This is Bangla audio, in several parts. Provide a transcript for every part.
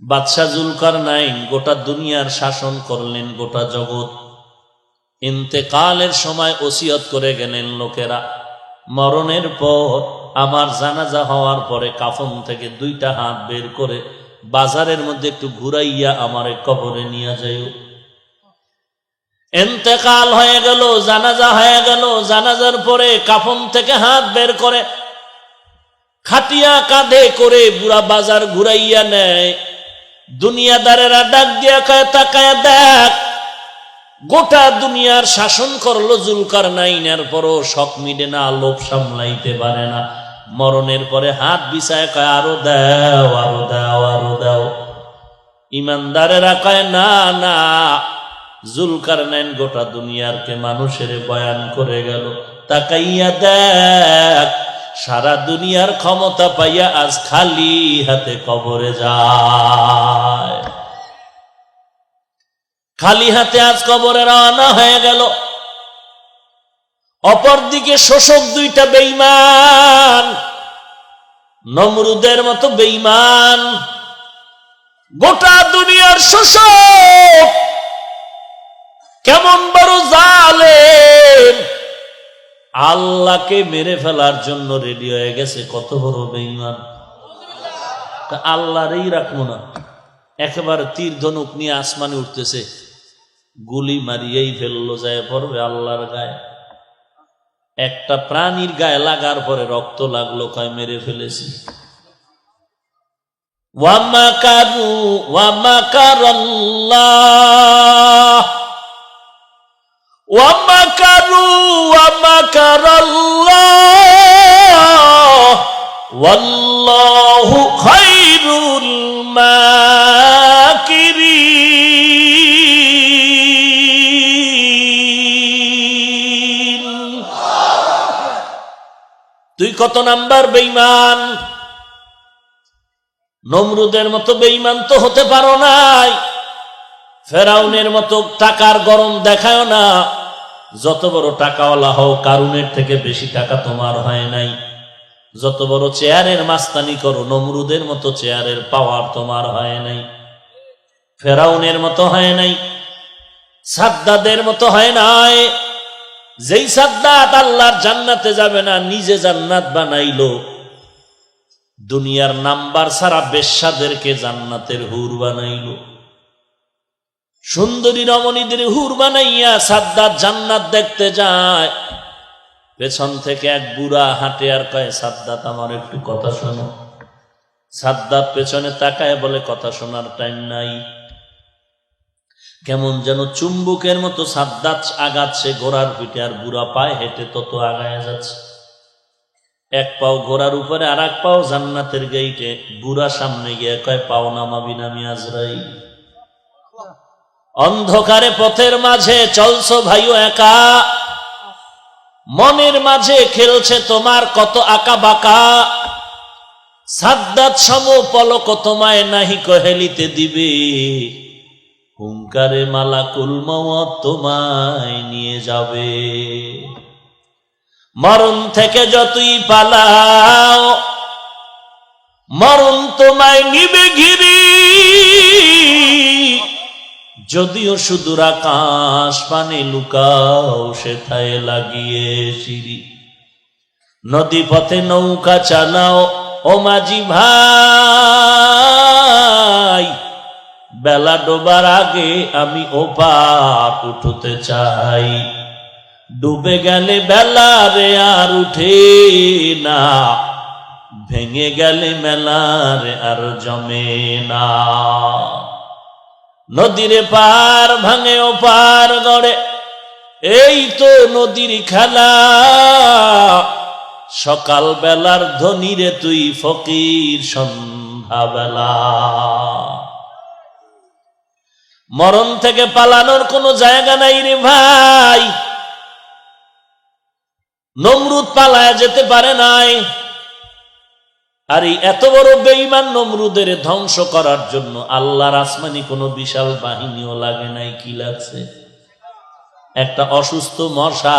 বাদশাহ জুলকারনাইন গোটা দুনিয়ার শাসন করলেন, গোটা জগৎ। ইন্তেকালের সময় ওসিয়ত করে গেলেন লোকেরা, মরণের পর আমার জানাজা হওয়ার পরে কাফন থেকে 2টা হাত বের করে বাজারের মধ্যে একটু ঘুরাইয়া আমারে কবরে নিয়ে যাইও। ইন্তেকাল হয়ে গেল, জানাজা হয়ে গেল, জানাজার পরে কাফন থেকে হাত বের করে খাটিয়া কাঁধে করে বুড়া বাজার ঘুরাইয়া নেয়। দুনিয়াদারেরা ডাক দিয়া কয়, তাকায়া দেখ, গোটা দুনিয়ার শাসন করলো জুলকারনাইনের, পরও শখ মিটে না, লোভ সামলাইতে পারে না। মরণের পরে হাত বিছায় কয়, আরো দাও, আরো দাও, আরো দাও। ইমানদারেরা কয়, না না, জুলকারনাইন গোটা দুনিয়ারকে মানুষের বয়ান করে গেল, তাকাইয়া দেখ, সারা দুনিয়ার ক্ষমতা পাইয়া আজ খালি হাতে কবরে যায়। খালি হাতে আজ কবরে রওনা হয়ে গেল। অপরদিকে শোষক 2টা বেঈমান, নমরুদের মতো বেঈমান, গোটা দুনিয়ার শোষক, কেমন বড় জালেম, আল্লাহকে মেরে ফেলার জন্য রেডি হয়ে গেছে। কত বড় বেঈমান! আল্লাহরই রাখবো না, একেবারে তীর ধনুক নিয়ে আসমানে উঠতেছে, গুলি মারিয়েই ফেললো, যায় পড়বে আল্লাহর গায়ে। একটা প্রাণীর গায়ে লাগার পরে রক্ত লাগলো, কয় মেরে ফেলেছি। ওয়ামাকারু ওয়ামাকারাল্লাহ ওয়ামাকারু ওয়ামাকারাল্লাহ ওয়াল্লাহু খায়রুল মাকিরিন। তুই কত নাম্বার বেঈমান? নমরুদের মতো বেঈমান তো হতে পারো নাই, ফেরাউনের মতো টাকার গরম দেখায় না। যত বড় টাকাওয়ালা হও, কারুনের থেকে বেশি টাকা তোমার হয় নাই। যত বড় চেয়ারের মাস্তানি করো, নমরুদের মতো চেয়ারের পাওয়ার তোমার হয় নাই, ফেরাউনের মতো হয় নাই, সাদ্দাদের মতো হয় নাই। যেই সাদ্দাত আল্লাহর জান্নাতে যাবে না, নিজে জান্নাত বানাইলো। দুনিয়ার নাম্বার ছাড়া বেশ্যাদেরকে জান্নাতের হুর বানাইলো। সুন্দরী রমণীদের হুর বানাইয়া সাদ্দাত জান্নাত দেখতে যায়। পেছন থেকে এক বুড়া হাঁটে আর কয়, সাদ্দাত আমার একটু কথা শোনো। সাদ্দাত পেছনে তাকায় বলে, কথা শোনার টাইম নাই। কেমন যেন চুম্বকের মতো সাদ্দাত আগাচ্ছে ঘোড়ার পিঠে, আর বুড়া পায়ে হেঁটে তত আগায় যাচ্ছে। এক পাও ঘোড়ার উপরে, আর এক পাও জান্নাতের গেইটে। বুড়া সামনে গিয়ে কয়, পাও নামাবি না আমি আজরাইল। অন্ধকারে পথের মাঝে চলছো ভাইও একা, মনের মাঝে খেলছে তোমার কত আঁকা বাঁকা। সাদ্দাত সম পলক তোমায় নাহি কহেলিতে দিবে, হুঙ্কারে মালাকুল মওত তোমায় নিয়ে যাবে। মরণ থেকে যতই পালাও, মরণ তোমায় নিবে ঘিরি। যদিও সুদূর আকাশ পানে লুকাও, সেথায় লাগিয়ে সিঁড়ি। নদী পথে নৌকা চালাও ও মাঝি ভাই, বেলা ডোবার আগে আমি ওপার উঠতে চাই। ডুবে গেলে বেলা রে আর উঠে না, ভেঙে গেলে মেলা রে আর জমে না। নদীর পার ভাঙে ও পার গড়ে, এই তো নদীর খেলা। সকাল বেলার ধনী রে তুই ফকির সন্ধ্যা বেলা। মরণ থেকে পালানোর কোনো জায়গা নাই রে ভাই। নমরুদ পালায়া যেতে পারে নাই, আর এই এত বড় বেঈমান নমরুদের ধ্বংস করার জন্য আল্লাহর আসমানি কোনো বিশাল বাহিনীও লাগে নাই। কি লাগছে? একটা অসুস্থ মশা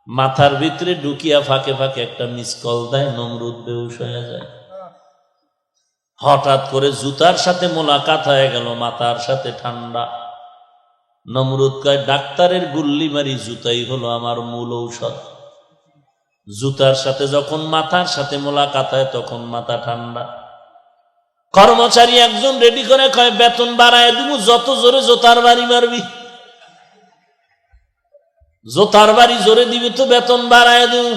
মাথার ভিতরে ঢুকিয়া ফাঁকে ফাঁকে একটা মিস কল দেয়, নমরুদ বেহুশ হয়ে যায়। হঠাৎ করে জুতার সাথে মোলাকাত হয়ে গেল, মাথার সাথে ঠান্ডা। নমরুদ কয়, ডাক্তারের গুল্লি মারি জুতাই হলো আমার মূল ঔষধ। জুতার সাথে যখন মাথার সাথে মোলাকাত হয় তখন মাথা ঠান্ডা। কর্মচারী একজন রেডি করে কয়, বেতন বাড়ায় দিব, যত জোরে জোতার বাড়ি মারবি। জোতার বাড়ি জোরে দিবি তো বেতন বাড়ায় দিব।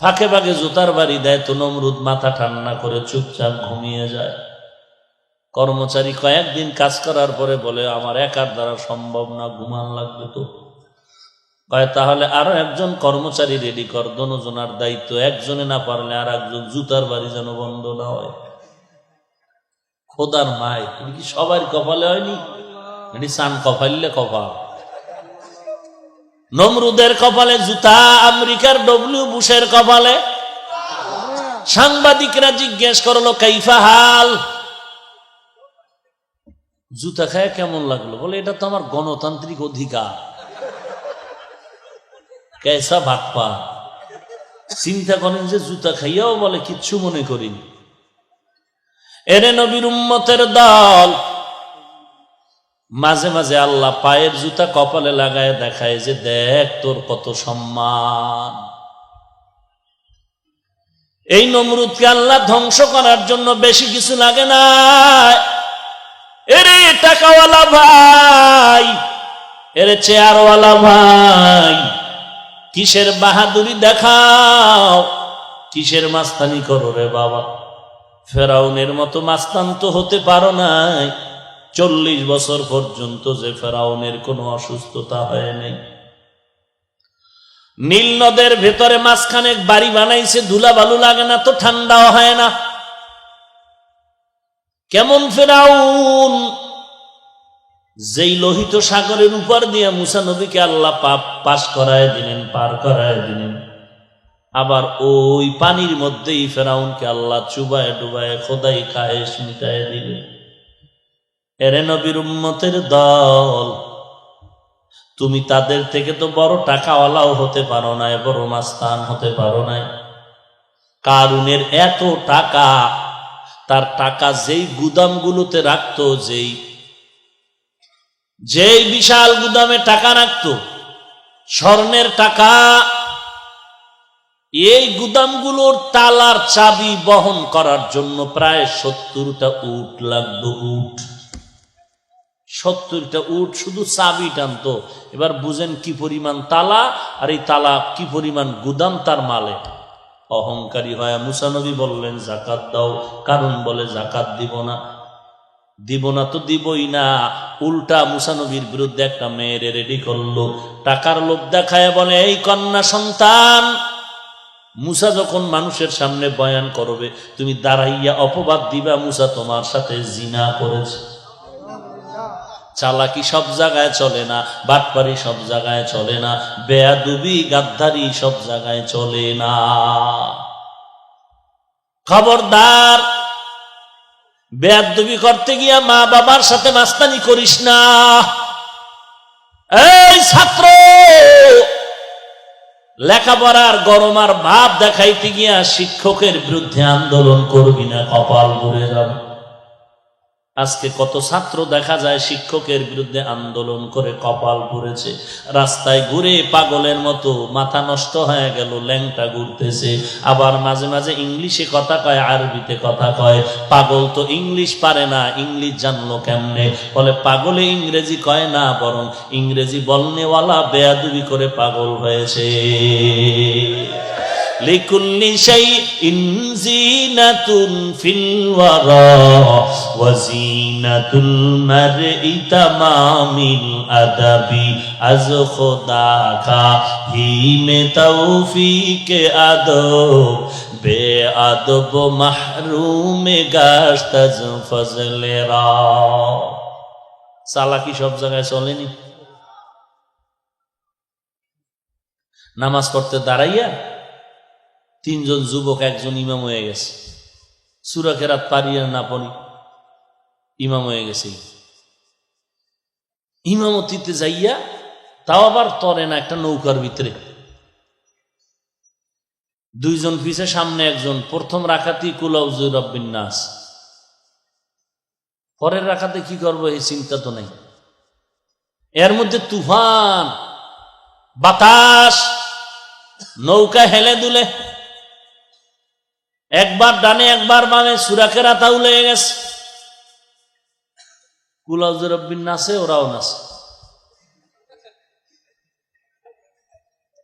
ফাঁকে ফাঁকে জোতার বাড়ি দেয় তো নমরুদ মাথা ঠান্ডা করে চুপচাপ ঘুমিয়ে যায়। কর্মচারী কয়েকদিন কাজ করার পরে বলে, আমার একার দ্বারা সম্ভব না, ঘুমান লাগবে তো। কয়, তাহলে আরো একজন কর্মচারী রেডি কর, দনোজনার দায়িত্ব, একজনে না পারলে আর একজন, জুতার বাড়ি যেন বন্ধ না হয়। খোদার মাই, তুমি কি সবার কপালে হয়নি? এটি সান কপাইলে কপাল। নমরুদের কপালে জুতা, আমেরিকার ডব্লিউ বুশের কপালে। সাংবাদিকরা জিজ্ঞেস করলো, কাইফা হাল, জুতা খায় কেমন লাগলো? বলে, এটা তো আমার গণতান্ত্রিক অধিকার। কেসা ভাগপা। চিন্তা করেন যে জুতা খাইয়াও বলে কিচ্ছু মনে করিনি। এরে নবীর উম্মতের দল, মাঝে মাঝে আল্লাহ পায়ের জুতা কপালে লাগায় দেখায় যে দেখ তোর কত সম্মান। এই নমরুদকে আল্লাহ ধ্বংস করার জন্য বেশি কিছু লাগে না। এরে টাকাওয়ালা ভাই, এরে চেয়ারওয়ালা ভাই, কিসের বাহাদুরি দেখাও, কিসের মাস্তানি করো রে বাবা? ফেরাউনের মতো মাস্তান তো হতে পারো নাই। 40 বছর পর্যন্ত যে ফেরাউনের কোনো অসুস্থতা হয় নাই। নীল নদের ভেতরে মাঝখানে বাড়ি বানাইছে, ধুলা বালু লাগে না তো, ঠান্ডাও হয় না। কেমন ফেরাউন, যেই লোহিত সাগরের উপর দিয়ে মুসা নবীকে আল্লাহ পাস করায় দিলেন, পার করায় দিলেন, আবার ওই পানির মধ্যেই ফেরাউনকে আল্লাহ চুবায় ডুবায় খোদাই খায়েশ মিটায় দিলেন। এরে নবীর উম্মতের দল, তুমি তাদের থেকে তো বড় টাকাওয়ালাও হতে পারো নাই, বড় মাস্তান হতে পারো নাই। কারুনের এত টাকা, তার টাকা যেই গুদামগুলোতে রাখতো, যেই বিশাল গুদামে টাকা রাখতো, স্বর্ণের টাকা, এই গুদামগুলোর তালার চাবি বহন করার জন্য প্রায় 70টা উট লাগতো। উট, 70টা উট শুধু চাবি টানতো। এবার বুঝেন কি পরিমাণ তালা, আর এই তালা কি পরিমাণ গুদাম তার মালে। অহংকারী হয় মুসা নবী বললেন, জাকাত দাও। কারণ বলে, জাকাত দিব না। দিব না তো দিবই না। উল্টা মুসা নবীর বিরুদ্ধে একটা মেয়ের রেডি করলো, টাকার লোভ দেখায় বলে, এই কন্যা সন্তান, মুসা যখন মানুষের সামনে বয়ান করবে, তুমি দাঁড়াইয়া অপবাদ দিবা মুসা তোমার সাথে জিনা করেছে। চালাকি সব জায়গায় চলে না, বাটপারি সব জায়গায় চলে না, বেয়াদবি গাদ্দারি সব জায়গায় চলে না। খবরদার, বেয়াদবি করতে গিয়া মা বাবার সাথে মাস্তানি করিস না। এই ছাত্র, লেখাপড়ার গরম আর ভাব দেখাইতে গিয়া শিক্ষকের বিরুদ্ধে আন্দোলন করবি না, কপাল পুড়ে যাবে। আজকে কত ছাত্র দেখা যায় শিক্ষকের বিরুদ্ধে আন্দোলন করে কপাল পুড়েছে। রাস্তায় ঘুরে পাগলের মতো মাথা নষ্ট হয়ে গেল, ল্যাংটা ঘুরতেছে। আবার মাঝে মাঝে ইংলিশে কথা কয়, আরবিতে কথা কয়। পাগল তো ইংলিশ পারে না, ইংলিশ জানলো কেমনে? বলে, পাগলে ইংরেজি কয় না, বরং ইংরেজি বলনেওয়ালা বেয়াদবি করে পাগল হয়েছে। লিকুল্লি শাইইন জিনাতুন ফিল ওয়ারা ওয়া জিনাতুল মারই তামামিল আদাবি আজ খোদা কা হি মে তৌফিক আদব বেআদব মাহরুম গাশত আজ ফজলে রা। চালাকি সব জায়গায় চলেনি। নামাজ পড়তে দাঁড়াইয়া 3 জন যুবক, একজন ইমাম হয়ে গেছে। সূরা কেরাত পারিয়া না পড়ি ইমাম হয়ে গেছে। ইমামতিতে যাইয়া, তাও আবার তরে না, একটা নৌকার ভিতরে 2 জন পিছে, সামনে একজন। প্রথম রাকাতি কুল আউযু বির রাব্বিন নাস, পরের রাখাতে কি করবো এই চিন্তা তো নেই। এর মধ্যে তুফান, বাতাস, নৌকা হেলে দুলে, একবার ডানে একবার বামে, সূরা কেরাতাও লেগে গেছে। কুল আউযু বিরাব্বিন নাসে, ওরাও নাচে।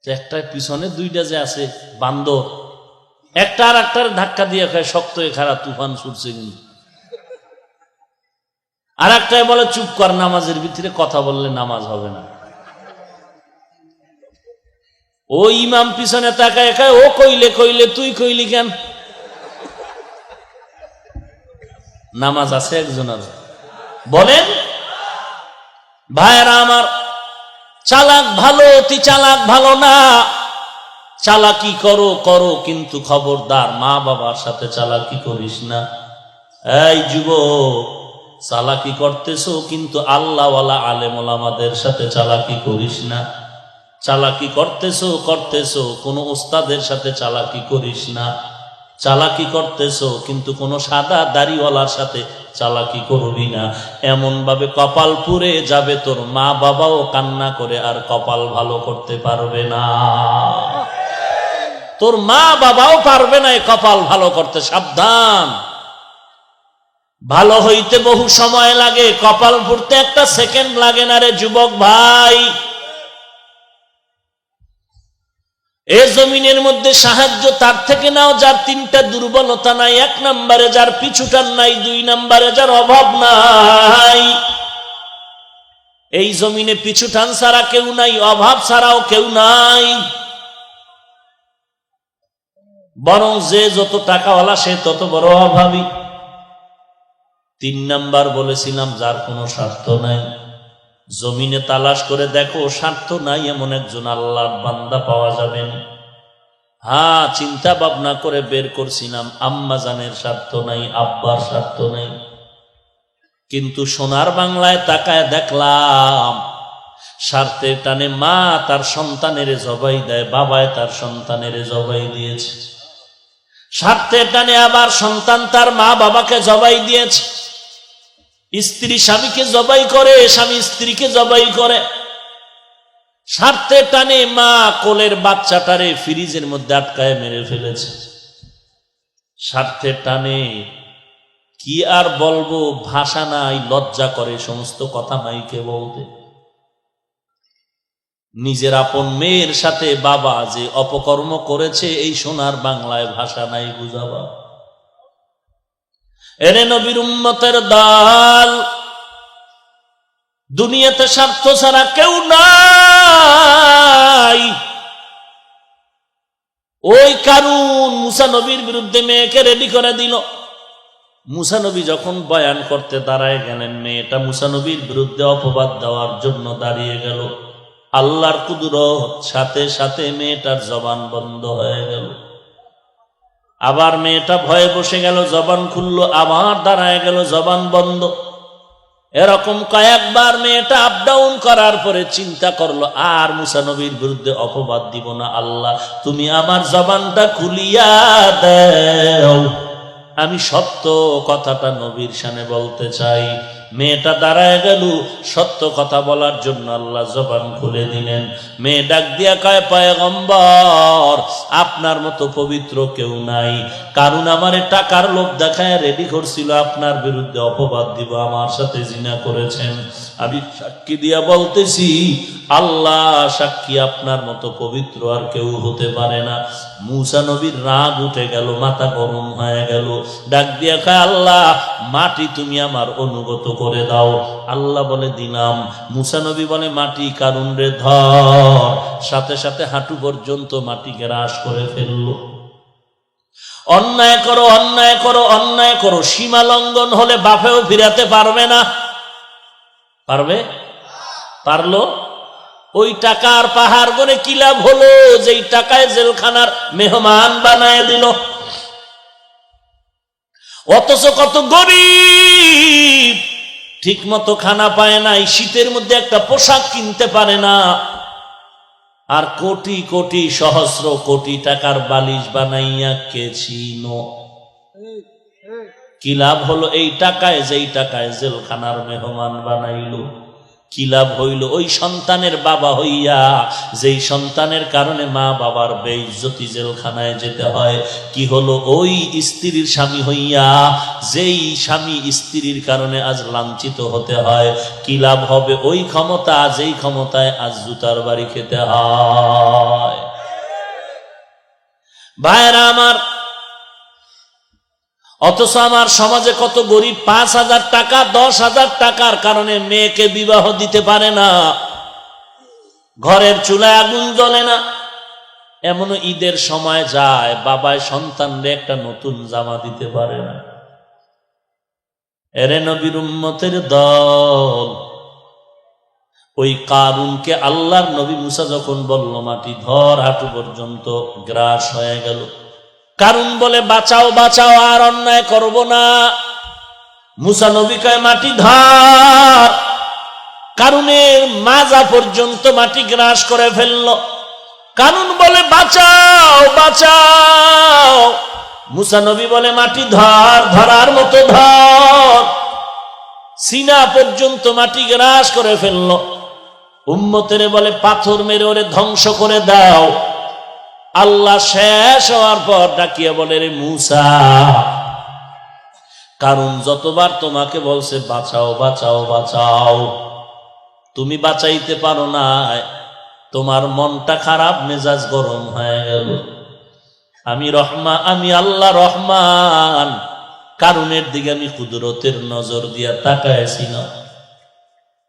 একটার পিছনে দুইটা যে আছে বান্দর, একটা আর একটার ধাক্কা দিয়ে খায়, শক্ত হয়ে খারাপ তুফান ছুটছে। কিন্তু আর একটাই বলে চুপ কর, নামাজের ভিতরে কথা বললে নামাজ হবে না। ও ইমাম পিছনে তাকায় খায়, ও কইলে কইলে তুই কইলি কেন? নামাজ আছে একজনের? বলেন ভাইরা আমার, চালাক ভালো, অতি চালাক ভালো না। চালাকি করো করো, কিন্তু খবরদার মা বাবার সাথে চালাকি করিস না। এই যুবক, চালাকি করতেছো কিন্তু আল্লাহওয়ালা আলেম ওলামাদের সাথে চালাকি করিস না। চালাকি করতেছো কোনো উস্তাদের সাথে চালাকি করিস না। চালাকি করতেছো কিন্তু কোনো সাদা দাড়িওয়ালার সাথে চালাকি করবি না। এমন ভাবে কপাল পুড়ে যাবে, তোর মা বাবাও কান্না করে আর কপাল ভালো করতে পারবে না। তোর মা বাবাও পারবে না এই কপাল ভালো করতে। সাবধান, ভালো হইতে বহু সময় লাগে, কপাল পুড়তে একটা সেকেন্ড লাগে না রে যুবক ভাই। এই জমিনের মধ্যে সাহায্য তার থেকে নাও যার তিনটা দুর্বলতা নাই। এক নম্বরে যার পিছুটান নাই, দুই নম্বরে যার অভাব নাই। এই জমিনে পিছুটান ছাড়া কেউ নাই, অভাব ছাড়াও কেউ নাই। বরং যে যত টাকাওয়ালা সে তত বড় অভাবী। তিন নাম্বার বলেছিলাম যার কোনো স্বার্থ নাই। জমিনে তালাশ করে দেখো, স্বার্থ নাই এমন একজন আল্লাহর বান্দা পাওয়া যাবে না। হ্যাঁ, চিন্তা ভাবনা করে বের করছিলাম, আম্মা জানের স্বার্থ নাই, আব্বার স্বার্থ নাই। কিন্তু সোনার বাংলায় তাকায় দেখলাম, স্বার্থের টানে মা তার সন্তানের জবাই দেয়, বাবায় তার সন্তানের জবাই দিয়েছে। স্বার্থের টানে আবার সন্তান তার মা বাবাকে জবাই দিয়েছে। স্ত্রী স্বামীকে জবাই করে, স্বামী স্ত্রীকে জবাই করে। স্বার্থের টানে মা কোলের বাচ্চাটারে ফ্রিজের মধ্যে আটকায় মেরে ফেলেছে। স্বার্থের টানে কি আর বলবো, ভাষা নাই, লজ্জা করে সমস্ত কথা মাইকে বলতে। নিজের আপন মেয়ের সাথে বাবা যে অপকর্ম করেছে, এই সোনার বাংলায় ভাষা নাই বুঝাবা। এরে নবীর উম্মতের দল, দুনিয়াতে স্বার্থ ছাড়া কেউ নাই। ওই কারুন মুসা নবীর বিরুদ্ধে মেয়েকে রেডি করে দিল। মুসা নবী যখন বয়ান করতে দাঁড়ায় গেলেন, মেয়েটা মুসা নবীর বিরুদ্ধে অপবাদ দেওয়ার জন্য দাঁড়িয়ে গেল। আল্লাহর কুদরত, সাথে সাথে মেয়েটার জবান বন্ধ হয়ে গেল। আবার মেয়েটা ভয়ে বসে গেল, জবান খুললো, আবার দাঁড়ায় গেল, জবান বন্ধ। এরকম কয়েকবার মেয়েটা আপ ডাউন করার পরে চিন্তা করলো, আর মুসা নবীর বিরুদ্ধে অপবাদ দিব না। আল্লাহ, তুমি আমার জবানটা খুলিয়া দাও, আমি সত্য কথাটা নবীর শানে বলতে চাই। মেয়েটা দাঁড়ায় গেল, সত্য কথা বলার জন্য আল্লাহ জবান খুলে দিলেন। মেয়ে ডাক দিয়া কয়, পয়গম্বর, আপনার মতো পবিত্র কেউ নাই। কারণ আমারে টাকার লোভ দেখায় রেডি করছিল আপনার বিরুদ্ধে অপবাদ দিব, আমার সাথে জিনা করেছেন। আমি সাক্ষী দিয়া বলতেছি, আল্লাহ সাক্ষী, আপনার মতো পবিত্র আর কেউ হতে পারে না। মুসা নবীর রাগ উঠে গেল, মাথা গরম হয়ে গেল। ডাক দিয়া কয়, আল্লাহ, মাটি তুমি আমার অনুগত করে দাও। আল্লাহ বলে, দিলাম। মুসা নবী বলে, মাটি কারুন রে ধর। সাথে সাথে হাঁটু পর্যন্ত মাটিকে হ্রাস করে ফেললো। অন্যায় করো, অন্যায় করো, অন্যায় করো, সীমা লঙ্ঘন হলে বাপেও ফিরাতে পারবে না। পারবে? পারলো? ওই টাকার পাহাড় করে কি লাভ হলো, যেই টাকায় জেলখানার মেহমান বানায় দিল। অথচ কত গরিব ঠিক মতো খানা পায় না, শীতের মধ্যে একটা পোশাক কিনতে পারে না। আর কোটি কোটি সহস্র কোটি টাকার বালিশ বানাইয়া কে ছিল? কি লাভ হলো এই টাকায়, যেই টাকায় জেলখানার মেহমান বানাইল? কি লাভ হইল ওই সন্তানের বাবা হইয়া, যেই সন্তানের কারণে মা বাবার বেইজ্জতি, জেলখানায় যেতে হয়? কি হলো ওই স্ত্রীর স্বামী হইয়া, যেই স্বামী স্ত্রীর কারণে আজ লাঞ্ছিত হতে হয়? কি লাভ হবে ওই ক্ষমতা, যেই ক্ষমতায় আজ জুতার বাড়ি খেতে হয়? ভাইরা আমার, অথচ আমার সমাজে কত গরিব 5,000 টাকা 10,000 টাকার কারণে মেয়েকে বিবাহ দিতে পারে না, ঘরের চুলায় আগুন জ্বলে না। এমনও ঈদের সময় যায় বাবায় সন্তানরে একটা নতুন জামা দিতে পারে না। এরে নবীর উম্মতের দল, ওই কারুনকে আল্লাহর নবী মুসা যখন বলল মাটি ধর, হাঁটু পর্যন্ত গ্রাস হয়ে গেল। কারুন বলে বাঁচাও বাঁচাও, আর অন্যায় করব না। মুসা নবী কয় মাটি ধর। কারুনের মাজা পর্যন্ত মাটি গ্রাস করে ফেলল। কারুন বলে বাঁচাও বাঁচাও। মুসা নবী বলে মাটি ধর, ধরার মতো ধর। সিনা পর্যন্ত মাটি গ্রাস করে ফেলল। উম্মতের বলে পাথর মেরে ওরে ধ্বংস করে দাও। আল্লাহ শেষ হওয়ার পর ডাকিয়া বলে, রে মুসা, কারণ যতবার তোমাকে বলছে বাঁচাও বাঁচাও বাঁচাও, তুমি বাঁচাইতে পারো না। তোমার মনটা খারাপ, মেজাজ গরম হয়ে গেল। আমি আল্লাহ রহমান, কারুনের দিকে আমি কুদরতের নজর দিয়া তাকাইছি না।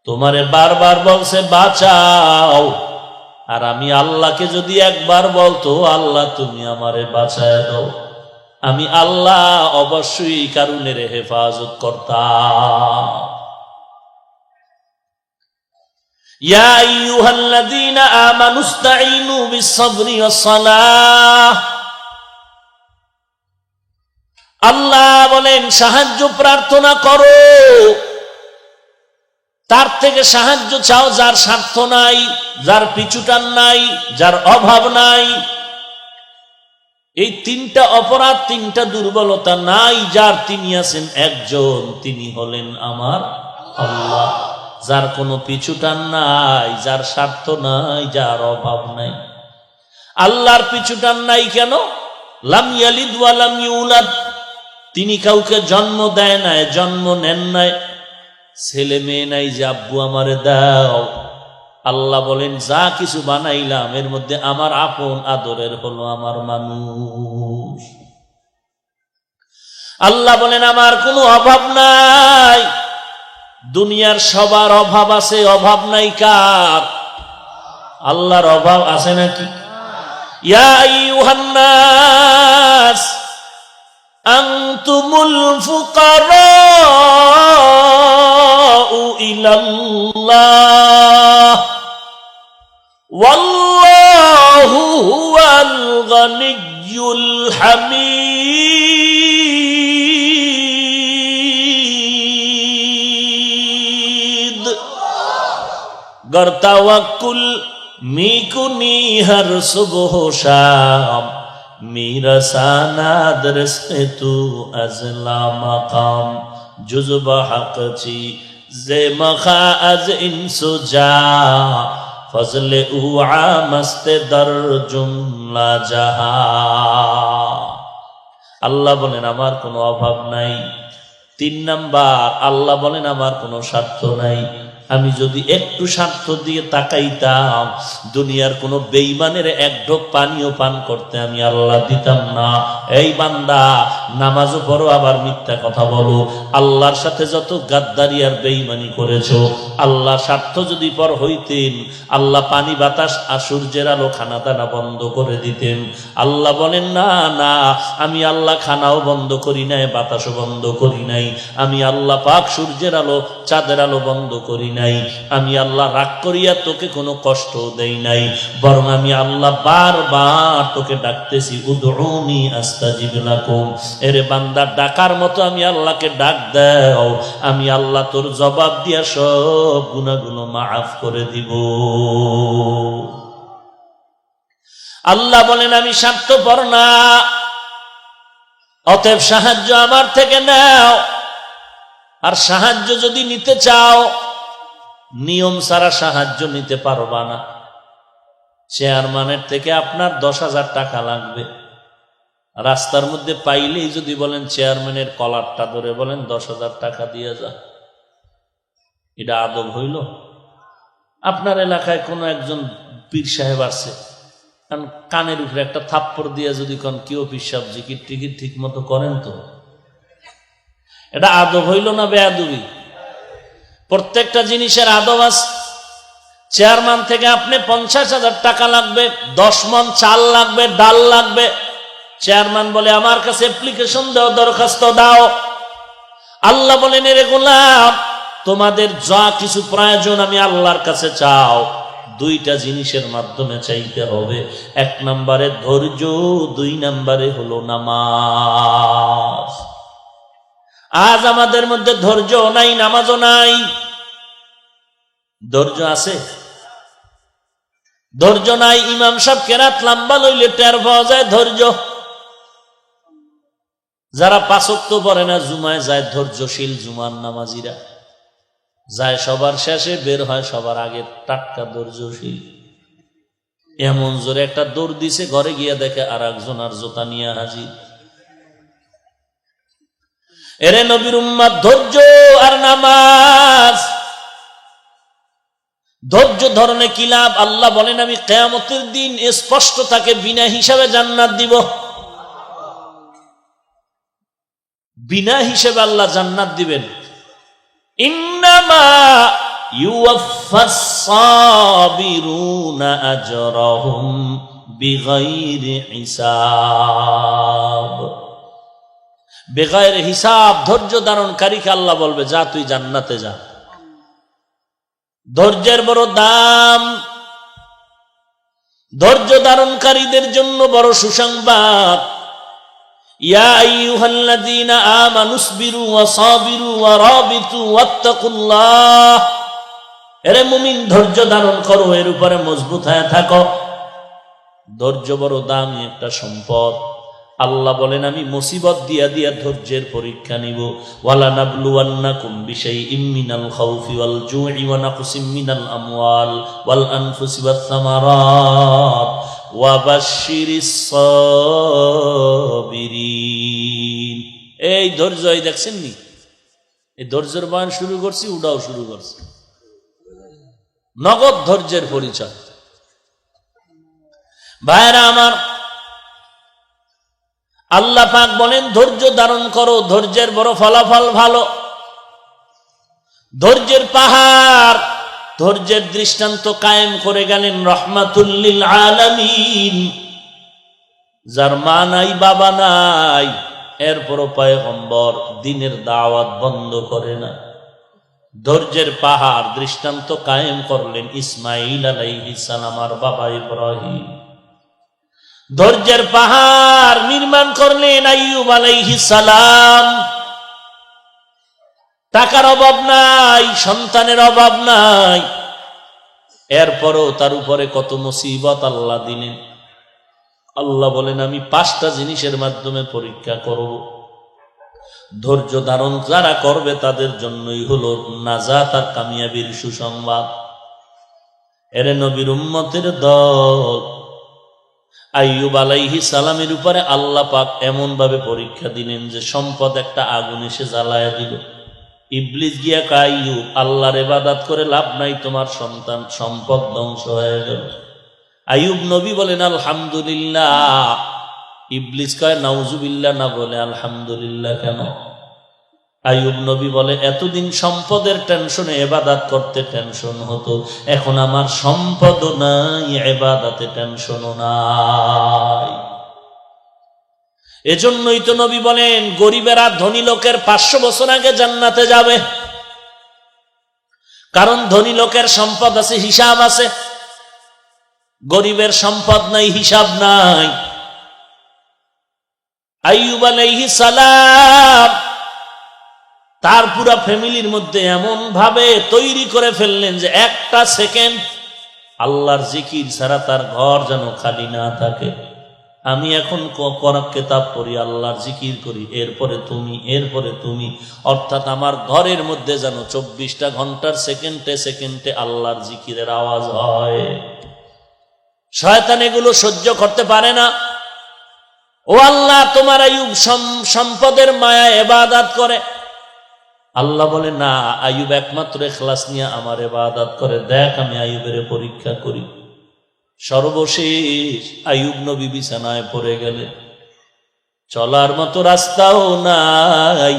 তোমারে বারবার বলছে বাঁচাও, আর আমি আল্লাহকে যদি একবার বলতো আল্লাহ তুমি আমারে বাঁচায় দাও, আমি আল্লাহ অবশ্যই কারুনের হেফাজত করতাম। ইয়া আইয়ুহাল্লাযীনা আমানুস্তাঈনু বিস-সাবরি ওয়াস-সালাহ। আল্লাহ বলেন সাহায্য প্রার্থনা করো, তার থেকে সাহায্য চাও যার স্বার্থ নাই, যার পিছুটান নাই, যার অভাব নাই। এই তিনটা অপরাধ, তিনটা দুর্বলতা নাই যার, তিনি আছেন একজন, তিনি হলেন আমার আল্লাহ। যার কোনো পিছুটান নাই, যার স্বার্থ নাই, যার অভাব নাই। আল্লাহর পিছুটান নাই কেন? লাম ইয়ালিদ ওয়া লাম ইউলাদ, তিনি কাউকে জন্ম দেয় নাই, জন্ম নেন নাই। ছেলে মেয়ে নাই যে আব্বু আমারে দাও। আল্লাহ বলেন যা কিছু বানাইলাম এর মধ্যে আমার আপন আদরের হলো আমার মানুষ। আল্লাহ বলেন আমার কোনো অভাব নাই। দুনিয়ার সবার অভাব আছে, অভাব নাই কার? আল্লাহর অভাব আছে নাকি? ইয়া আইয়ুহান নাস আনতুমুল ফুকারাউ ইলাল্লাহ ওয়াল্লাহু হুয়াল গানিয়্যুল হামিদ। गर तवक्कुल मीकुनी हर सुबह शाम, मेरा सानाद रिस्क़ तू अज़ला मकाम, जुज़ब हक़ ची जे मखा अज इंसु जा, फज़ले उआ मस्ते दर जुमला जहा। আল্লাহ বলেন আমার কোনো অভাব নাই। 3 নাম্বার, আল্লাহ বলেন আমার কোনো স্বার্থ নাই। আমি যদি একটু স্বার্থ দিয়ে তাকাইতাম, দুনিয়ার কোন বেঈমানের এক ঢোক পানিও পান করতে আমি আল্লাহ দিতাম না। এই বান্দা, নামাজও পড়ো আবার মিথ্যা কথা বলো, আল্লাহর সাথে যত গাদ্দারি আর বেঈমানি করেছো, আল্লাহ স্বার্থ যদি পর হইতেন, আল্লাহ পানি বাতাস আর সূর্যের আলো খানা দানা বন্ধ করে দিতেন। আল্লাহ বলেন না না, আমি আল্লাহ খানাও বন্ধ করি নাই, বাতাসও বন্ধ করি নাই। আমি আল্লাহ পাক সূর্যের আলো চাঁদের আলো বন্ধ করি নাই। আমি আল্লাহ রাগ করিয়া তোকে কোনো কষ্ট দেই নাই, বরং আমি আল্লাহ বারবার তোকে ডাকতেছি, উদউনি আস্তাজিব লাকুম। এরে বান্দা, ডাকার মতো আমি আল্লাহকে ডাক দাও, আমি আল্লাহ তোর জবাব দিয়া সব গুনাহগুলো মাফ করে দিব। আল্লাহ বলেন আমি স্বার্থপর না। অতএব সাহায্য আমার থেকে নাও, আর সাহায্য যদি নিতে চাও নিয়ম ছাড়া সাহায্য নিতে পারবা না। চেয়ারম্যানের থেকে আপনার 10,000 টাকা লাগবে, রাস্তার মধ্যে পাইলেই যদি বলেন চেয়ারম্যানের কলারটা ধরে বলেন 10,000 টাকা দিয়ে যা, এটা আদব হইল? আপনার এলাকায় কোনো একজন পীর সাহেব আছে, কারণ কানের উপরে একটা থাপ্পড় দিয়ে যদি কোন কেউ পীর সাহেব জিকির টিকির ঠিক মতো করেন, তো এটা আদব হইল না বেয়াদবি? প্রত্যেকটা জিনিসের আদব আছে। চেয়ারম্যান থেকে আপনি 50,000 টাকা লাগবে, 10 মণ চাল লাগবে, ডাল লাগবে। চেয়ারম্যান বলে আমার কাছে অ্যাপ্লিকেশন দাও, দরখাস্ত দাও। আল্লাহ বলেন, এরে গোলাম, তোমাদের যা কিছু প্রয়োজন আমি আল্লাহর কাছে চাও, 2টা জিনিসের মাধ্যমে চাইতে হবে। 1 নম্বরে ধৈর্য, 2 নম্বরে হলো নামাজ। আজ আমাদের মধ্যে ধৈর্য নাই, নামাজও নাই। ধৈর্য আছে? ধৈর্য নাই। ইমাম সাহেব কেরাত লম্বা লইলে টের পাওয়া যায় ধৈর্য। যারা 5 ওয়াক্ত পড়ে না, জুমায় যায় ধৈর্যশীল জুমার নামাজিরা, যায় সবার শেষে, বের হয় সবার আগে, টাটকা ধৈর্যশীল। এমন জোরে একটা দৌড় দিছে, ঘরে গিয়ে দেখে আর একজন আর জোতা নিয়ে হাজির। এরে নবীর উম্মত, ধৈর্য আর নামাজ। ধৈর্য ধরনে কি লাভ? আল্লাহ বলেন, আমি কিয়ামতের দিন স্পষ্ট তাকে বিনা হিসাবে জান্নাত দিব। বিনা হিসাবে আল্লাহ জান্নাত দিবেন। ইন্নামা ইউওয়াফাস সাবিরুনা আজরাহুম বিগাইরি হিসাব। বেগায়ের হিসাব ধৈর্য ধারণকারীকে আল্লাহ বলবে, যা তুই জান্নাতে যা। ধৈর্যের বড় দাম। ধৈর্য ধারণকারীদের জন্য বড় সুসংবাদ। ইয়া আইয়ুহাল্লাযীনা আমানুসবিরু ওয়া সাবিরু ওয়া রাবিতু ওয়াত্তাকুল্লাহ। এরে মুমিন, ধৈর্য ধারণ করো, এর উপরে মজবুত হয়ে থাকো। ধৈর্য বড় দামি একটা সম্পদ। আল্লাহ বলেন, আমি মুসিবত দিয়া দিয়া ধৈর্যের পরীক্ষা নিব। ওয়ালা নাবলুওয়ান্নাকুম বিশাইইম মিনাল খাউফি ওয়াল জুই ওয়া নাকসিম মিনাল আমওয়াল ওয়াল আনফুসি ওয়াস সামারাত ওয়া বাশশিরিস সাবিরিন। এই ধৈর্য, এই দেখছেন নি, এই ধৈর্যের বয়ান শুরু করছি, উড়াও শুরু করছি। নগদ ধৈর্যের পরিচয়। ভাইরা আমার, আল্লাহ পাক বলেন, ধৈর্য ধারণ করো, ধৈর্যের বড় ফলাফল ভালো। ধৈর্যের পাহাড়, ধৈর্যের দৃষ্টান্ত কায়েম করে গেলেন রাহমাতুল লিল আলামিন। যার মা নাই, বাবা নাই, এরপরও পয়গম্বর দ্বীনের দাওয়াত বন্ধ করে না। ধৈর্যের পাহাড় দৃষ্টান্ত কায়েম করলেন ইসমাঈল আলাইহিস সালাম আর বাবা ইব্রাহিম। ধৈর্যের পাহাড় নির্মাণ করলেন আইয়ুব আলাইহিস সালাম। টাকার অভাব নাই, সন্তানের অভাব নাই, এরপরও তার উপরে কত মুসিবত আল্লাহ দিলেন। আল্লাহ বলেন, আমি 5টা জিনিসের মাধ্যমে পরীক্ষা করব। ধৈর্য ধারণ যারা করবে তাদের জন্যই হলো নাজাত আর কামিয়াবির সুসংবাদ। এরে নবীর উম্মতের দল, আইয়ুব আলাইহিস সালামের উপরে আল্লাহ পাক এমন ভাবে পরীক্ষা দিলেন যে সম্পদ একটা আগুন এসে জ্বালায়া দিল। ইবলিস গিয়া কয়, আইয়ুব, আল্লাহর ইবাদত করে লাভ নাই, তোমার সন্তান সম্পদ ধ্বংস হয়ে গেল। আইয়ুব নবী বলেন আলহামদুলিল্লাহ। ইবলিস কয় নাউজুবিল্লাহ, না বলে আলহামদুলিল্লাহ কেন? আইয়ুব নবী বলে, এতদিন সম্পদের টেনশনে ইবাদত করতে টেনশন হতো, এখন আমার সম্পদও নাই, ইবাদতে টেনশনও নাই। এজন্যই তো নবী বলেন, গরিবেরা ধনী লোকের 500 বছর আগে জান্নাতে যাবে। কারণ ধনী লোকের সম্পদ আছে, হিসাব আছে। গরিবের সম্পদ নাই, হিসাব নাই। আইয়ুব আলাইহিস সালাম তার পুরা ফ্যামিলির মধ্যে এমন ভাবে তৈরি করে ফেললেন যে একটা সেকেন্ড আল্লাহর জিকির ছাড়া তার ঘর যেন খালি না থাকে। আমি এখন কোরআন কিতাব পড়ি, আল্লাহর জিকির করি, এরপরে তুমি, অর্থাৎ আমার ঘরের মধ্যে যেন 24টা ঘন্টার সেকেন্ডে সেকেন্ডে আল্লাহর জিকিরের আওয়াজ হয়। শয়তান এগুলো সহ্য করতে পারে না। ও আল্লাহ, তোমার আইয়ুব সম্পদের মায়া ইবাদত করে। আল্লাহ বলে না, আইয়ুব একমাত্র ইখলাস নিয়ে আমার ইবাদত করে, দেখ আমি আইয়ুবের পরীক্ষা করি। সর্বশেষ আইয়ুব নবী বিছানায় পড়ে গেলে, চলার মতো রাস্তাও নাই,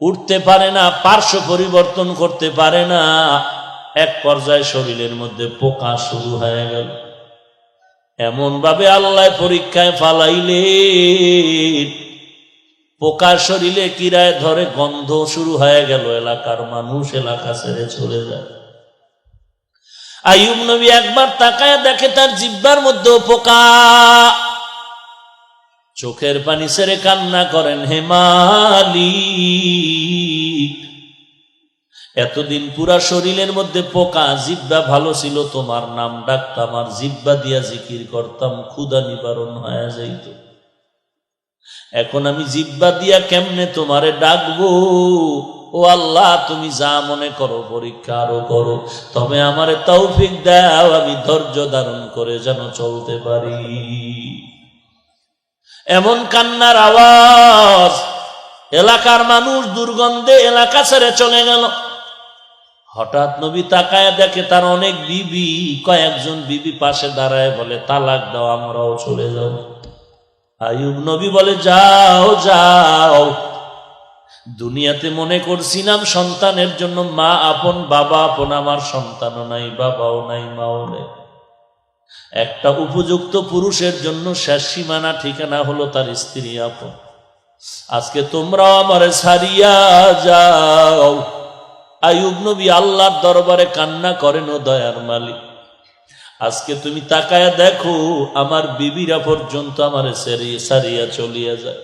উঠতে পারে না, পার্শ্ব পরিবর্তন করতে পারে না। এক পর্যায়ে শরীরের মধ্যে পোকা শুরু হয়ে গেল। এমন ভাবে আল্লাহ পরীক্ষায় ফালাইলে পোকার শরীরে কিরায় ধরে, গন্ধ শুরু হয়ে গেল, এলাকার মানুষ এলাকা ছেড়ে চলে যায়। আইয়ুব নবী একবার তাকায় দেখে তার জিহ্বার মধ্যে পোকা, চোখের পানি ছেড়ে কান্না করেন, হে মালিক, এতদিন পুরা শরীরের মধ্যে পোকা, জিহ্বা ভালো ছিল, তোমার নাম ডাকতাম, আর জিহ্বা দিয়া জিকির করতাম, ক্ষুধা নিবারণ হয়ে যাইত। এখন আমি জিহ্বা দিয়া কেমনে তোমারে ডাকবো? ও আল্লাহ, তুমি যা মনে করো পরীক্ষা আরো করো, তবে আমারে তৌফিক দাও, আমি ধৈর্য ধারণ করে যেন চলতে পারি। এমন কান্নার আওয়াজ, এলাকার মানুষ দুর্গন্ধে এলাকা ছেড়ে চলে গেল। হঠাৎ নবী তাকায় দেখে তার অনেক বিবি, কয়েকজন বিবি পাশে দাঁড়ায় বলে, তালাক দাও, আমরাও চলে যাব। আইয়ুব নবী বলে, যাও যাও, দুনিয়াতে মনে করছিলাম সন্তানের জন্য মা আপন, বাবা আপন, আমার সন্তানও নাই, বাবাও নাই, মাও নেই। একটা উপযুক্ত পুরুষের জন্য শেষ সীমানা ঠিকানা হলো তার স্ত্রী আপন। আজকে তোমরাও আমারে ছাড়িয়া যাও। আইয়ুব নবী আল্লাহর দরবারে কান্না করেন, ও দয়ার মালিক, আজকে তুমি তাকায়া দেখো, আমার বিবিরা পর্যন্ত আমারে ছাড়িয়া চলিয়া যায়,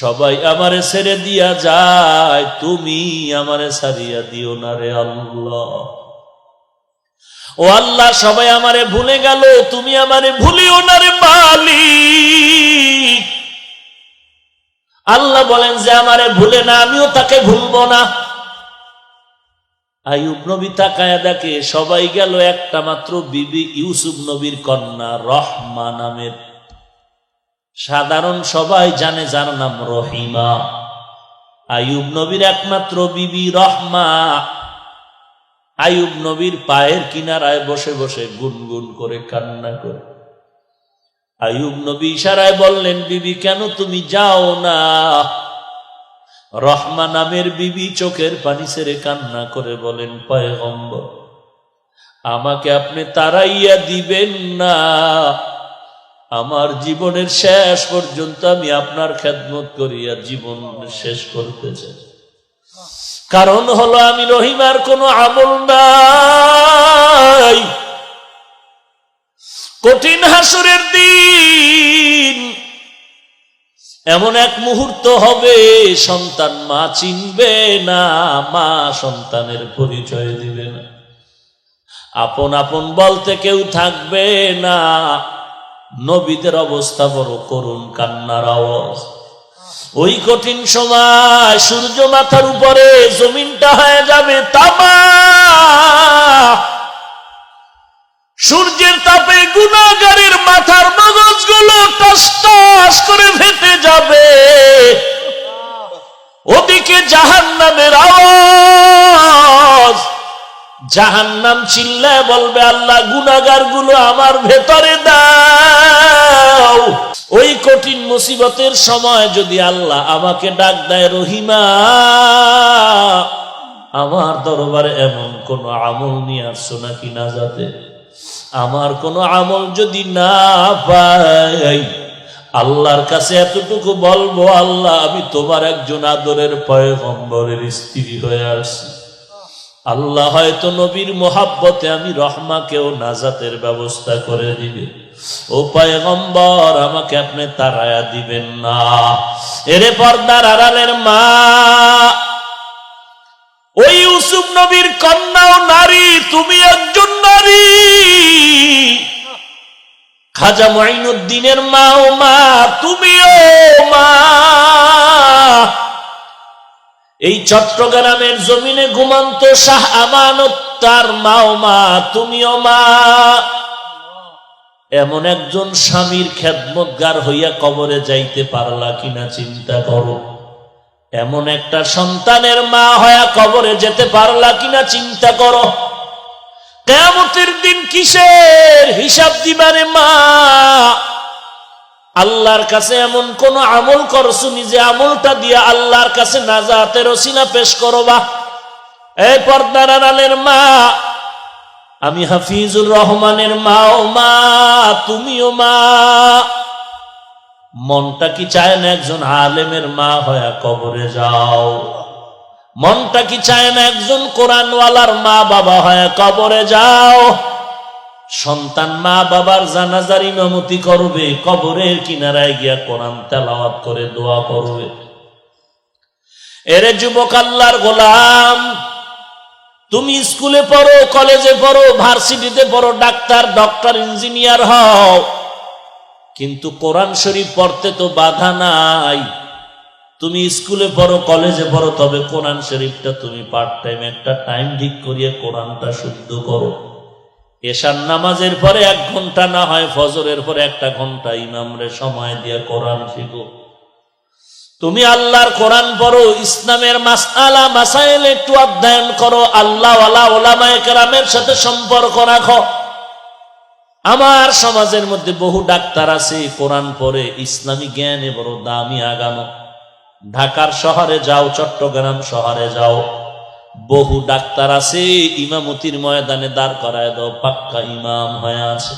সবাই আমারে ছেড়ে দিয়া যায়, তুমি আমারে ছাড়িয়া দিও না রে আল্লাহ। ও আল্লাহ, সবাই আমারে ভুলে গেল, তুমি আমারে ভুলিও না রে মালিক। আল্লাহ বলেন যে আমারে ভুলে না, আমিও তাকে ভুলবো না। আইয়ুব নবী তাকায়া দেখে সবাই গেল, একটা মাত্র বিবি ইউসুফ নবীর কন্যা রহমা নামের, সাধারণ সবাই জানে যার নাম রহিমা। আইয়ুব নবীর একমাত্র বিবি রহমা আইয়ুব নবীর পায়ের কিনারায় বসে বসে গুনগুন করে কান্না করে। আইয়ুব নবী ইশারায় বললেন, বিবি কেন তুমি যাও না? রহমা নামের বিবি চোখের পানি ছেড়ে কান্না করে বলেন, পয়গম্বর, আমাকে আপনি তাড়াইয়া দিবেন না, আমার জীবনের শেষ পর্যন্ত আমি আপনার খেদমত করিয়া জীবন শেষ করতে চাই। কারণ হলো আমি রহিমার কোনো আমল নাই। কঠিন হাসরের দিন এমন এক মুহূর্ত হবে, সন্তান মা চিনবে না, মা সন্তানের পরিচয় দিবে না, আপন আপন বলতে কেউ থাকবে না। নবীদের অবস্থা বড় করুণ, কান্নার আওয়াজ। ওই কঠিন সময় সূর্য মাথার উপরে, জমিনটা হয়ে যাবে তামা, সূর্যের তাপে গুনাহগারের মাথার মগজগুলো টস টস করে ফেটে যাবে। ওদিকে জাহান্নামের আওয়াজ, জাহান্নাম চিল্লায় বলবে, আল্লাহ গুনাহগার গুলো আমার ভেতরে দাও। ওই কঠিন মুসিবতের সময় যদি আল্লাহ আমাকে ডাক দেয়, রহিমা, আমার দরবারে এমন কোন আমল নিয়ে আসছো নাকি না, যাতে আমার কোন আমল যদি না পাই, আল্লাহর কাছে এতটুকু বলবো, আল্লাহ আমি তোমার একজন আদরের পয়গম্বরের স্ত্রী হয়ে আসছি। আল্লাহ হয়তো নবীর মোহাব্বতে আমি রহমাকেও নাজাতের ব্যবস্থা করে দিবে। ও পয়গম্বর, আমাকে আপনি তাড়ায়া দিবেন না। এরে পর্দার আড়ালের মা, ওই ইউসুফ নবীর কন্যা ও নারী, তুমি একজন নারী, খাজা মুঈনুদ্দিনের মা, ও মা তুমিও মা। এই চট্টগ্রামের জমিনে ঘুমন্ত শাহ আমানত তার মা, ও মা তুমিও মা। এমন একজন স্বামীর খেদমতগার হইয়া কবরে যাইতে পারলা কিনা চিন্তা করো। এমন একটা সন্তানের মা হইয়া কবরে যেতে পারলা কিনা চিন্তা করো। কিয়ামতের দিন কিসের হিসাব দিবারে মা? আল্লাহর কাছে এমন কোন আমল করছো যে আমলটা দিয়া আল্লাহর কাছে নাজাতের ওসিলা পেশ করবা। এই পর্দার আড়ালের মা, আমি হাফিজুর রহমানের মা, ও মা তুমিও মা। মনটা কি চায় না একজন আলেমের মা হইয়া কবরে যাও? মনটা কি চায় না একজন কোরআনওয়ালার মা বাবা হয়ে কবরে যাও? সন্তান মা বাবার জানাজার ইমামতি করবে, কবরের কিনারায় গিয়া কোরআন তেলাওয়াত করে দোয়া করবে। এরে যুবক আল্লাহর গোলাম, তুমি স্কুলে পড়ো, কলেজে পড়ো, ভার্সিটিতে পড়ো, ডাক্তার, ডক্টর, ইঞ্জিনিয়ার হও, কিন্তু কোরআন শরীফ পড়তে তো বাধা নাই। তুমি স্কুলে পড়ো, কলেজে পড়ো, তবে কোরআন শরীফটা তুমি পার্ট টাইম একটা টাইম ঠিক করিয়ে কোরআনটা শুদ্ধ করো। এশার নামাজের পরে 1 ঘন্টা, না হয় ফজরের পরে 1 ঘন্টা ইমামরে সময় দিয়ে কোরআন শিখো। তুমি আল্লাহর কোরআন পড়ো, ইসলামের মাসআলা মাসাইল একটু অধ্যয়ন করো, আল্লাহ ওয়ালা উলামায়ে কেরামের সাথে সম্পর্ক রাখো। আমার সমাজের মধ্যে বহু ডাক্তার আছে, কোরআন পড়ে, ইসলামী জ্ঞানে বড় দামি আগানো। ঢাকার শহরে যাও, চট্টগ্রাম শহরে যাও, বহু ডাক্তার আছে, ইমামতির ময়দানে দাঁড় করায় দাও, পাক্কা ইমাম হয়ে আছে।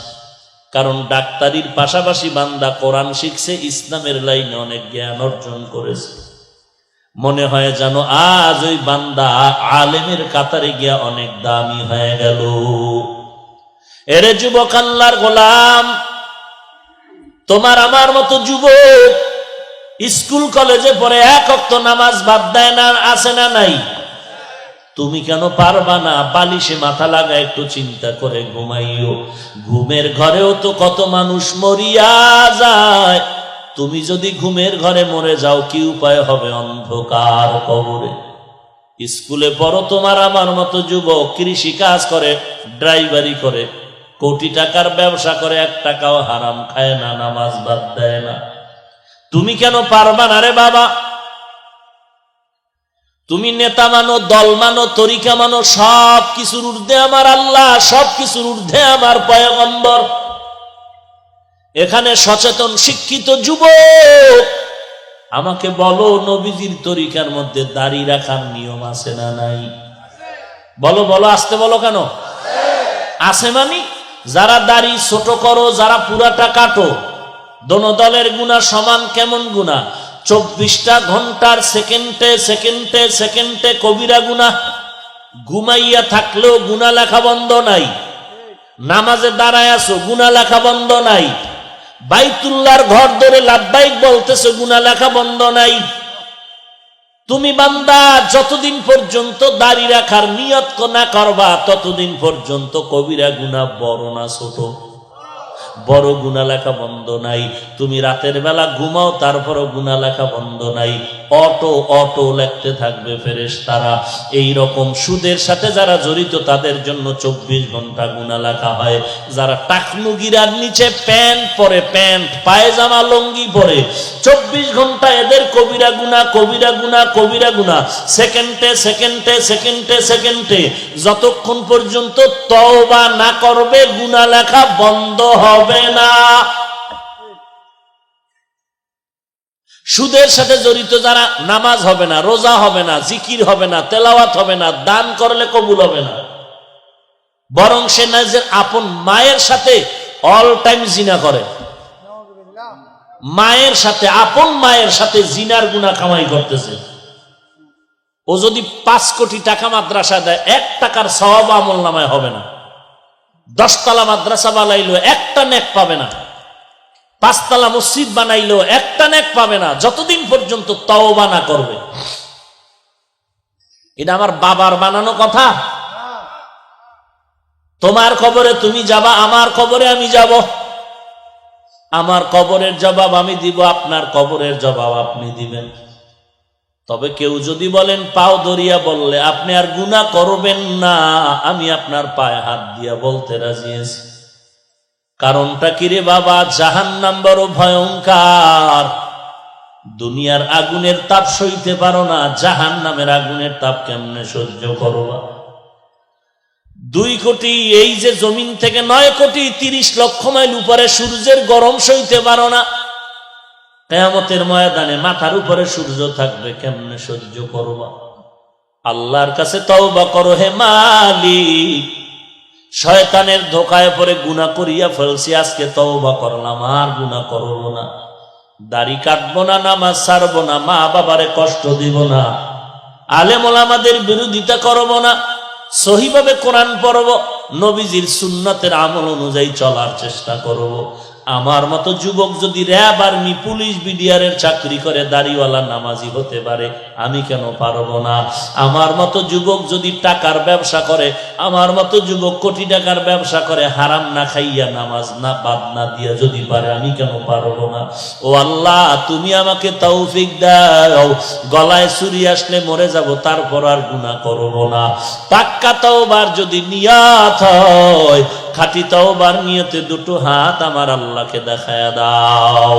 কারণ ডাক্তারির পাশাপাশি বান্দা কোরআন শিখছে, ইসলামের লাইনে অনেক জ্ঞান অর্জন করেছে। মনে হয় যেন আজ ওই বান্দা আলেমের কাতারে গিয়া অনেক দামি হয়ে গেল। এরে যুবক আল্লাহর গোলাম, তোমার আমার মতো যুবক স্কুল কলেজে পড়ে 1 ওয়াক্ত নামাজ বাদ দেয় না, আছে না নাই? তুমি কেন পারবা না? বালিশে মাথা লাগা একটু চিন্তা করে ঘুমাইও। ঘুমের ঘরেও তো কত মানুষ মরিয়া যায়। তুমি যদি ঘুমের ঘরে মরে যাও, কি উপায় হবে? অন্ধকার কবরে। স্কুলে পড়ো তোমার আমার মতো যুবক, কৃষি কাজ করে, ড্রাইভারি করে, কোটি টাকার ব্যবসা করে, 1 টাকাও হারাম খায় না, নামাজ বাদ দেয় না। তুমি কেন পারবা না রে বাবা? তুমি নেতা মানো, দল মানো, তরিকা মানো, সব কিছুর ঊর্ধ্বে আমার আল্লাহ, সব কিছুর ঊর্ধ্বে আমার পয়গম্বর। এখানে সচেতন শিক্ষিত যুবক, আমাকে বলো, নবীজির তরিকার মধ্যে দাড়ি রাখার নিয়ম আছে না নাই? বলো বলো, আসতে বলো কেন? আছে মানে যারা দাড়ি ছোট করো, যারা পুরাটা কাটো, দোনো দলের গুনাহ সমান। কেমন গুনাহ? 24টা ঘন্টার সেকেন্ডে সেকেন্ডে সেকেন্ডে কবিরা গুনাহ। ঘুমাইয়া থাকলেও গুনাহ লেখা বন্ধ নাই। নামাজে দাঁড়ায় আছো, গুনাহ লেখা বন্ধ নাই। বাইতুল্লাহর ঘর ধরে লাব্বাইক বলতেছো, গুনাহ লেখা বন্ধ নাই। তুমি বান্দা যতদিন পর্যন্ত দাড়ি রাখার নিয়ত না করবা, ততদিন পর্যন্ত কবিরা গুনাহ বড় না ছোট, বড় গুনাহ লেখা বন্ধ নাই। তুমি রাতের বেলা ঘুমাও, তারপরও গুনাহ লেখা বন্ধ নাই। অটো অটো লিখতে থাকবে ফেরেশতারা। এই রকম সুদের সাথে যারা জড়িত, তাদের জন্য 24 ঘন্টা গুনাহ লেখা হয়। যারা টাকনুগিরার নিচে প্যান্ট পরে, প্যান্ট পায়জামা লঙ্গি পরে, 24 ঘন্টা এদের কবিরা গুনাহ, কবিরা গুনাহ, কবিরা গুনাহ। সেকেন্ডে সেকেন্ডে সেকেন্ডে সেকেন্ডে যতক্ষণ পর্যন্ত তওবা না করবে, গুনাহ লেখা বন্ধ হবে না। সুদের সাথে জড়িত যারা, নামাজ হবে না, রোজা হবে না, জিকির হবে না, তেলাওয়াত হবে না, দান করলে কবুল হবে না, বরং সে নিজের আপন মায়ের সাথে অল টাইম জিনা করে। মায়ের সাথে, আপন মায়ের সাথে জিনার গুনাহ কামাই করতেছে। ও যদি 5 কোটি টাকা মাদ্রাসা দেয়, 1 টাকার সওয়াব আমল নামায় হবে না। 10 তলা মাদ্রাসা বানাইলো, 1টা নেক পাবে না। 5 তলা মসজিদ বানাইলো, 1টা নেক পাবে না, যতদিন পর্যন্ত তওবা না করবে। এটা আমার বাবার বানানো কথা। তোমার কবরে তুমি যাবা, আমার কবরে আমি যাব। আমার কবরের জবাব আমি দিব, আপনার কবরের জবাব আপনি দিবেন। তবে কেউ যদি বলেন পাও ধরিয়া বললে আপনি আর গুনাহ করবেন না, আমি আপনার পায়ে হাত দিয়া বলতে রাজি আছি। কারণটা কি রে বাবা? জাহান্নাম বড় ভয়ঙ্কর। দুনিয়ার আগুনের তাপ সইতে পারো না, জাহান্নামের আগুনের তাপ কেমনে সহ্য করবা? 2 কোটি, এই যে জমিন থেকে 9 কোটি 30 লক্ষ মাইল উপরে সূর্যের গরম সইতে পারো না, কিয়ামতের ময়দানে মাথার উপরে সূর্য থাকবে, কেমনে সহ্য করবা? আল্লাহর কাছে তওবা করো হে মালিক, শয়তানের ধোকায় পড়ে গুনাহ করিয়া ফেলছি, আজকে তওবা করলাম, আর গুনাহ করব না। দাড়ি কাটবো না, নামাজ ছাড়বো না, মা বাবারে কষ্ট দিব না, আলেম ওলামাদের বিরোধিতা করব না, সহিভাবে কোরআন পড়ব, নবীজির সুন্নতের আমল অনুযায়ী চলার চেষ্টা করব। আমার মতো যুবক যদি র‍্যাব, আর্মি, পুলিশ, বিডিআরের চাকরি করে দাড়িওয়ালা নামাজি হতে পারে, আমি কেন পারবো না? আমার মতো যুবক যদি টাকার ব্যবসা করে, আমার মতো যুবক কোটি টাকার ব্যবসা করে, হারাম না খাইয়া নামাজ না বাদ না দিয়া যদি পারে, আমি কেন পারবো না? ও আল্লাহ, তুমি আমাকে তৌফিক দাও। গলায় ছুরি আসলে মরে যাব, তারপর আর গুনাহ করব না। পাক্কা তওবার যদি নিয়ত হয়, খাঁটি তওবার নিয়তে দুটো হাত আমার আল্লাহকে দেখায়া দাও।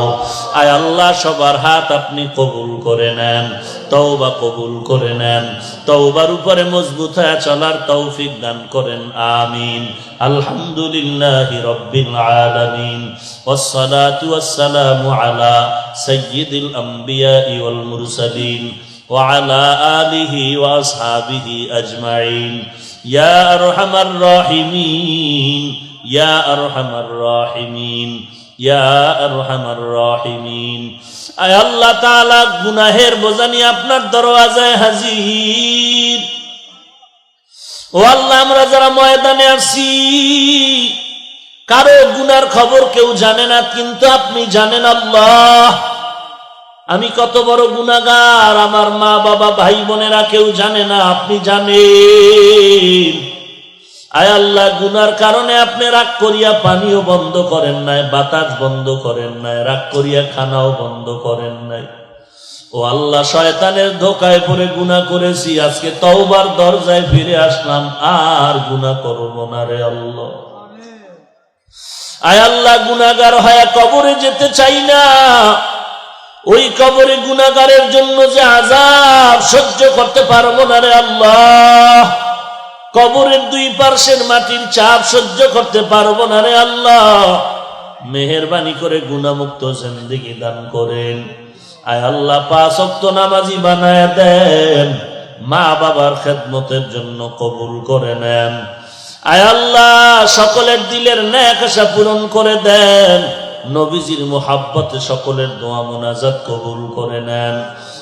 আয় আল্লাহ, সবার হাত আপনি কবুল করে নেন, তওবা কবুল করে নেন, তওবার উপরে মজবুত হয়ে চলার তৌফিক দান করেন, আমিন। আলহামদুলিল্লাহি রাব্বিল আলামিন, ওয়াসসালাতু ওয়াসসালামু আলা সাইয়্যিদিল আমবিয়া ওয়াল মুরসালিন ওয়া আলা আলিহি ওয়া আসহাবিহি আজমাইন। ইয়া আরহামার রাহিমিন, ইয়া আরহামার রাহিমিন, ইয়া আরহামার রাহিমিন। আয় আল্লাহ তাআলা, গুনাহের বোঝা নিয়ে আপনার দরওয়াজায় হাজির। ও আল্লাহ, আমরা যারা ময়দানে আসি, কারো গুনার খবর কেউ জানে না, কিন্তু আপনি জানেন আল্লাহ। আমি কত বড় গুনাহগার, আমার মা বাবা ভাই বোনেরা কেউ জানে না, আপনি জানেন। আয় আল্লাহ, গুনার কারণে আপনি রাগ করিয়া পানিও বন্ধ করেন নাই, বাতাস বন্ধ করেন নাই, রাগ করিয়া খানাও বন্ধ করেন নাই। ও আল্লাহ, শয়তানের ধোকায় পড়ে গুনাহ করেছি, আজকে তওবার দরজায় ফিরে আসলাম, আর গুনাহ করব না রে আল্লাহ। আয় আল্লাহ, গুনাহগার হয়ে কবরে যেতে চাই না। ওই কবরে গুনাহগারের জন্য যে আযাব সহ্য করতে পারবো না রে আল্লাহ। কবরের 2 পার্শ্বের মাটির চাপ সহ্য করতে পারবো না রে আল্লাহ। মেহেরবানি করে গুনাহমুক্ত জিন্দেগি দান করেন। আয় আল্লাহ, 5 ওয়াক্ত নামাজি বানায় দেন, মা বাবার খেদমতের জন্য কবুল করে নেন। আয় আল্লাহ, সকলের দিলের নেক আশা পূরণ করে দেন, নবীজির মুহাব্বতে সকলের দোয়া মুনাজাত কবুল করে নেন।